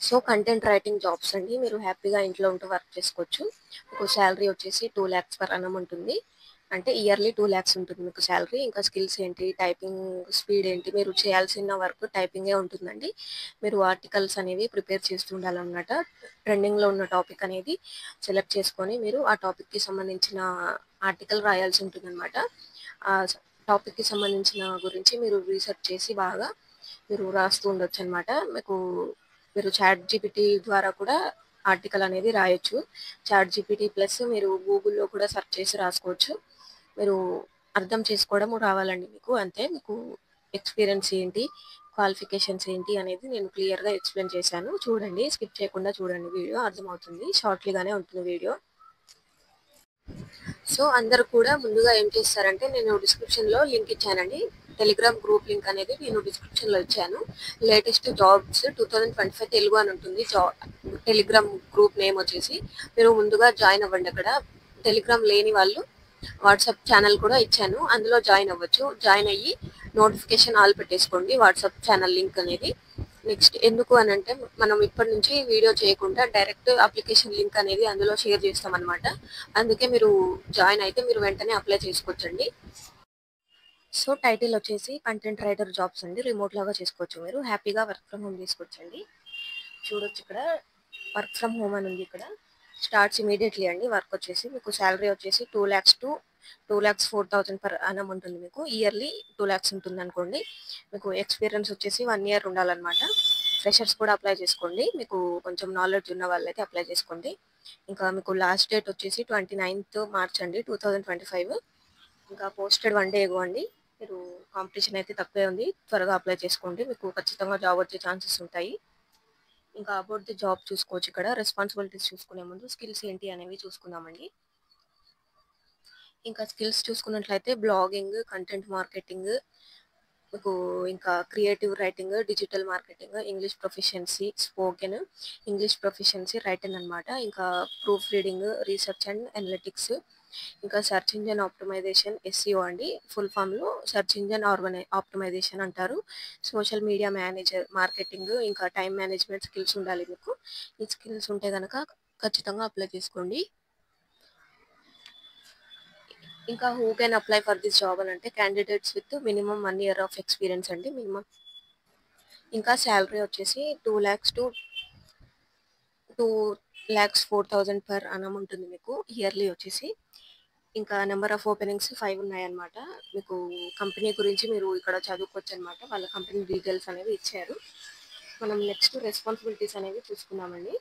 So content writing jobs అండి. మీరు హ్యాపీగా ఇంట్లో ఉంటూ వర్క్ చేసుకోవచ్చు. మీకు సాలరీ వచ్చేసి 2,00,000 పర్ annum ఉంటుంది. అంటే ఇయర్లీ 2,00,000 ఉంటుంది మీకు సాలరీ. ఇంకా స్కిల్స్ ఏంటి, టైపింగ్ స్పీడ్ ఏంటి, మీరు చేయాల్సిన వర్క్ టైపింగే ఉంటుందండి. మీరు ఆర్టికల్స్ అనేవి ప్రిపేర్ చేస్తూ ఉండాలన్నమాట. ట్రెండింగ్లో ఉన్న టాపిక్ అనేది సెలెక్ట్ చేసుకొని మీరు ఆ టాపిక్కి సంబంధించిన ఆర్టికల్ రాయాల్సి ఉంటుందన్నమాట. ఆ టాపిక్కి సంబంధించిన గురించి మీరు రీసెర్చ్ చేసి బాగా మీరు రాస్తూ ఉండొచ్చు అనమాట. మీరు చాట్ జీపీటీ ద్వారా కూడా ఆర్టికల్ అనేది రాయొచ్చు. చాట్ జీపీటీ ప్లస్ మీరు గూగుల్‌లో కూడా సెర్చ్ చేసి రాసుకోవచ్చు. మీరు అర్థం చేసుకోవడం రావాలండి మీకు. అంతే. మీకు ఎక్స్‌పీరియన్స్ ఏంటి, క్వాలిఫికేషన్స్ ఏంటి అనేది నేను క్లియర్‌గా ఎక్స్‌ప్లెయిన్ చేశాను. చూడండి. స్కిప్ చేయకుండా చూడండి వీడియో అర్థమవుతుంది. షార్ట్‌లీగానే ఉంటుంది వీడియో. సో అందరూ కూడా ముందుగా ఏం చేస్తారంటే నేను డిస్క్రిప్షన్‌లో లింక్ ఇచ్చానండి. టెలిగ్రామ్ గ్రూప్ లింక్ అనేది నేను డిస్క్రిప్షన్‌లో ఇచ్చాను. లేటెస్ట్ జాబ్స్ 2025 తెలుగు అని ఉంటుంది. టెలిగ్రామ్ గ్రూప్ నేమ్ వచ్చేసి. మీరు ముందుగా జాయిన్ అవ్వండి అక్కడ. టెలిగ్రామ్ లేని వాళ్ళు వాట్సాప్ ఛానల్ కూడా ఇచ్చాను. అందులో జాయిన్ అవ్వచ్చు. జాయిన్ అయ్యి నోటిఫికేషన్ ఆల్ పెట్టేసుకోండి వాట్సాప్ ఛానల్ లింక్ అనేది. నెక్స్ట్ ఎందుకు అని అంటే మనం ఇప్పటి నుంచి వీడియో చేయకుండా డైరెక్ట్ అప్లికేషన్ లింక్ అనేది అందులో షేర్ చేస్తాం అనమాట. అందుకే మీరు జాయిన్ అయితే మీరు వెంటనే అప్లై చేసుకోవచ్చండి. సో టైటిల్ వచ్చేసి కంటెంట్ రైటర్ జాబ్స్ అండి. రిమోట్ లాగా చేసుకోవచ్చు. మీరు హ్యాపీగా వర్క్ ఫ్రమ్ హోమ్ చేసుకోవచ్చండి. చూడొచ్చు ఇక్కడ వర్క్ ఫ్రమ్ హోమ్ అని ఉంది ఇక్కడ. స్టార్ట్స్ ఇమీడియట్లీ అండి. వర్క్ వచ్చేసి మీకు సాలరీ వచ్చేసి 2,00,000 టు 2,04,000 పర్ annum ఉంటుంది మీకు. ఇయర్లీ 2,00,000 ఉంటుంది అనుకోండి. మీకు ఎక్స్పీరియన్స్ వచ్చేసి 1 year ఉండాలన్నమాట. ఫ్రెషర్స్ కూడా అప్లై చేసుకోండి. మీకు కొంచెం నాలెడ్జ్ ఉన్న వాళ్ళైతే అప్లై చేసుకోండి. ఇంకా మీకు లాస్ట్ డేట్ వచ్చేసి 29th March అండి 2025. ఇంకా పోస్టెడ్ 1 day ago అండి. మీరు కాంపిటీషన్ అయితే తక్కువే ఉంది. త్వరగా అప్లై చేసుకోండి. మీకు ఖచ్చితంగా జాబ్ వచ్చే ఛాన్సెస్ ఉంటాయి. ఇంకా అబౌట్ ది జాబ్ చూసుకోవచ్చు ఇక్కడ. రెస్పాన్సిబిలిటీస్ చూసుకునే ముందు స్కిల్స్ ఏంటి అనేవి చూసుకుందామండి. ఇంకా స్కిల్స్ చూసుకున్నట్లయితే బ్లాగింగ్, కంటెంట్ మార్కెటింగ్, మీకు ఇంకా creative writing, digital marketing, English proficiency, spoken English proficiency, writing అనమాట. ఇంకా proof reading, research and analytics, ఇంకా సెర్చ్ ఇంజన్ ఆప్టిమైజేషన్ ఎస్ఈఓ అండి. ఫుల్ ఫామ్లో సెర్చ్ ఇంజన్ ఆప్టిమైజేషన్ అంటారు. సోషల్ మీడియా మేనేజర్, మార్కెటింగ్, ఇంకా టైం మేనేజ్మెంట్ స్కిల్స్ ఉండాలి మీకు. ఈ స్కిల్స్ ఉంటే కనుక ఖచ్చితంగా అప్లై చేసుకోండి. ఇంకా who can apply for this job అని అంటే candidates with minimum 1 year of experience అండి మినిమం. ఇంకా శాలరీ వచ్చేసి 2,00,000 టు 2,04,000 పర్ annum ఉంటుంది మీకు ఇయర్లీ వచ్చేసి. ఇంకా నెంబర్ ఆఫ్ ఓపెనింగ్స్ 5 ఉన్నాయన్నమాట. మీకు కంపెనీ గురించి మీరు ఇక్కడ చదువుకోవచ్చు అనమాట. వాళ్ళ కంపెనీ డీటెయిల్స్ అనేవి ఇచ్చారు. మనం నెక్స్ట్ రెస్పాన్సిబిలిటీస్ అనేవి చూసుకుందామండి.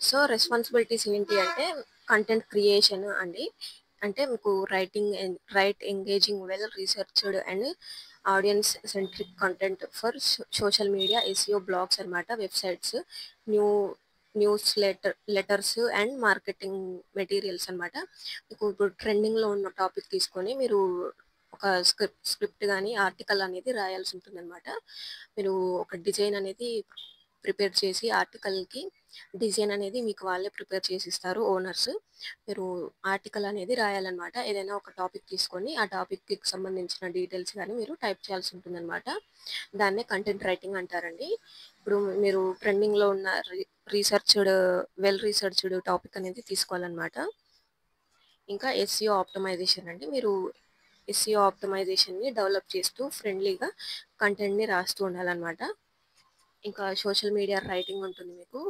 సో రెస్పాన్సిబిలిటీస్ ఏంటి అంటే కంటెంట్ క్రియేషన్ అండి. అంటే మీకు write engaging well researched and audience centric content for social media, SEO, blogs అనమాట, websites, newsletters and marketing materials అనమాట. మీకు ఇప్పుడు ట్రెండింగ్లో ఉన్న టాపిక్ తీసుకొని మీరు ఒక స్క్రిప్ట్ కానీ ఆర్టికల్ అనేది రాయాల్సి ఉంటుంది అనమాట. మీరు ఒక డిజైన్ అనేది ప్రిపేర్ చేసి ఆర్టికల్కి డిజైన్ అనేది మీకు వాళ్ళే ప్రిపేర్ చేసి ఇస్తారు ఓనర్స్. మీరు ఆర్టికల్ అనేది రాయాలన్నమాట. ఏదైనా ఒక టాపిక్ తీసుకొని ఆ టాపిక్కి సంబంధించిన డీటెయిల్స్ కానీ మీరు టైప్ చేయాల్సి ఉంటుందన్నమాట. దాన్నే కంటెంట్ రైటింగ్ అంటారండి. ఇప్పుడు మీరు ట్రెండింగ్లో ఉన్న వెల్ రీసెర్చ్డ్ టాపిక్ అనేది తీసుకోవాలన్నమాట. ఇంకా ఎస్ఈఓ ఆప్టిమైజేషన్ అండి. మీరు ఎస్ఈఓ ఆప్టిమైజేషన్ని డెవలప్ చేస్తూ ఫ్రెండ్లీగా కంటెంట్ని రాస్తూ ఉండాలన్నమాట. ఇంకా సోషల్ మీడియా రైటింగ్ ఉంటుంది మీకు.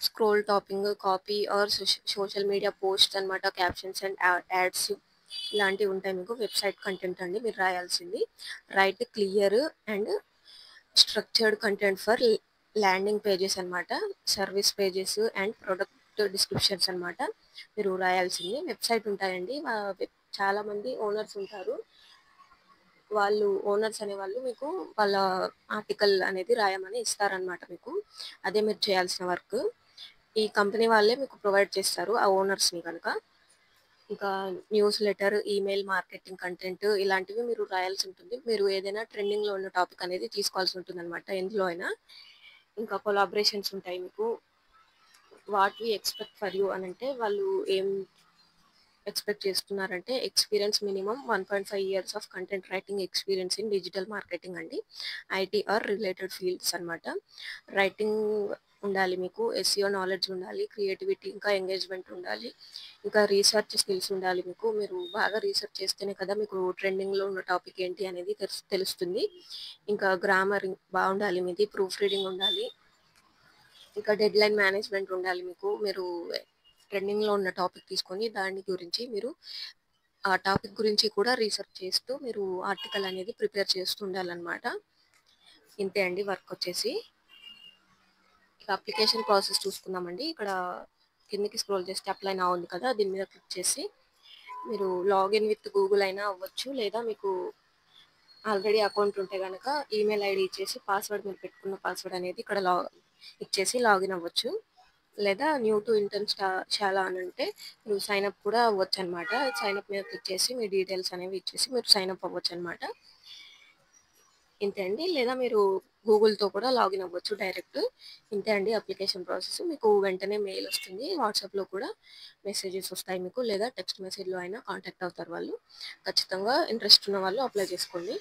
Scroll stopping, copy or social media post అనమాట, క్యాప్షన్స్ అండ్ యాడ్స్ ఇలాంటివి ఉంటాయి మీకు. వెబ్సైట్ కంటెంట్ అండి మీరు రాయాల్సింది. Write clear and structured content for landing pages అనమాట, service pages and product descriptions అనమాట మీరు రాయాల్సింది. వెబ్సైట్ ఉంటాయండి. చాలామంది ఓనర్స్ ఉంటారు. ఓనర్స్ అనేవాళ్ళు మీకు వాళ్ళ ఆర్టికల్ అనేది రాయమని ఇస్తారనమాట మీకు. అదే మీరు చేయాల్సిన వర్క్. ఈ కంపెనీ వాళ్ళే మీకు ప్రొవైడ్ చేస్తారు ఆ ఓనర్స్ని కనుక. ఇంకా news letter, email marketing content ఇలాంటివి మీరు రాయాల్సి ఉంటుంది. మీరు ఏదైనా ట్రెండింగ్లో ఉన్న టాపిక్ అనేది తీసుకోవాల్సి ఉంటుంది అనమాట ఎందులో అయినా. ఇంకా కొలాబరేషన్స్ ఉంటాయి మీకు. What we expect for you అని అంటే వాళ్ళు ఎక్స్పెక్ట్ చేస్తున్నారంటే experience minimum 1.5 years of content writing experience in digital marketing అండి. ఐటీ ఆర్ రిలేటెడ్ ఫీల్డ్స్ అనమాట. రైటింగ్ ఉండాలి మీకు, ఎస్ఈఓ నాలెడ్జ్ ఉండాలి, క్రియేటివిటీ ఇంకా ఎంగేజ్మెంట్ ఉండాలి, ఇంకా రీసెర్చ్ స్కిల్స్ ఉండాలి మీకు. మీరు బాగా రీసెర్చ్ చేస్తేనే కదా మీకు ట్రెండింగ్లో ఉన్న టాపిక్ ఏంటి అనేది తెలుస్తుంది. ఇంకా గ్రామర్ బాగుండాలి మీది, ప్రూఫ్ రీడింగ్ ఉండాలి, ఇంకా డెడ్ లైన్ మేనేజ్మెంట్ ఉండాలి మీకు. మీరు ట్రెండింగ్లో ఉన్న టాపిక్ తీసుకొని దాని గురించి మీరు ఆ టాపిక్ గురించి కూడా రీసెర్చ్ చేస్తూ మీరు ఆర్టికల్ అనేది ప్రిపేర్ చేస్తూ ఉండాలన్నమాట. ఇంతే అండి వర్క్ వచ్చేసి. ఇక అప్లికేషన్ ప్రాసెస్ చూసుకుందామండి. ఇక్కడ కిందకి స్క్రోల్ చేస్తే అప్లై నా ఉంది కదా, దీని మీద క్లిక్ చేసి మీరు లాగిన్ విత్ గూగుల్ అయినా అవ్వచ్చు, లేదా మీకు ఆల్రెడీ అకౌంట్ ఉంటే కనుక ఈమెయిల్ ఐడి ఇచ్చేసి పాస్వర్డ్, మీరు పెట్టుకున్న పాస్వర్డ్ అనేది ఇక్కడ ఇచ్చేసి లాగిన్ అవ్వచ్చు. లేదా న్యూ టు ఇంటర్న్ చాలా అని అంటే మీరు సైన్ అప్ కూడా అవ్వచ్చు అనమాట. సైన్ అప్ మీద క్లిక్ చేసి మీ డీటెయిల్స్ అనేవి ఇచ్చేసి మీరు సైన్ అప్ అవ్వచ్చు అనమాట. ఇంతే అండి. లేదా మీరు గూగుల్తో కూడా లాగిన్ అవ్వచ్చు డైరెక్ట్. ఇంతే అండి అప్లికేషన్ ప్రాసెస్. మీకు వెంటనే మెయిల్ వస్తుంది, వాట్సాప్లో కూడా మెసేజెస్ వస్తాయి మీకు, లేదా టెక్స్ట్ మెసేజ్లో అయినా కాంటాక్ట్ అవుతారు వాళ్ళు. ఖచ్చితంగా ఇంట్రెస్ట్ ఉన్న వాళ్ళు అప్లై చేసుకోండి.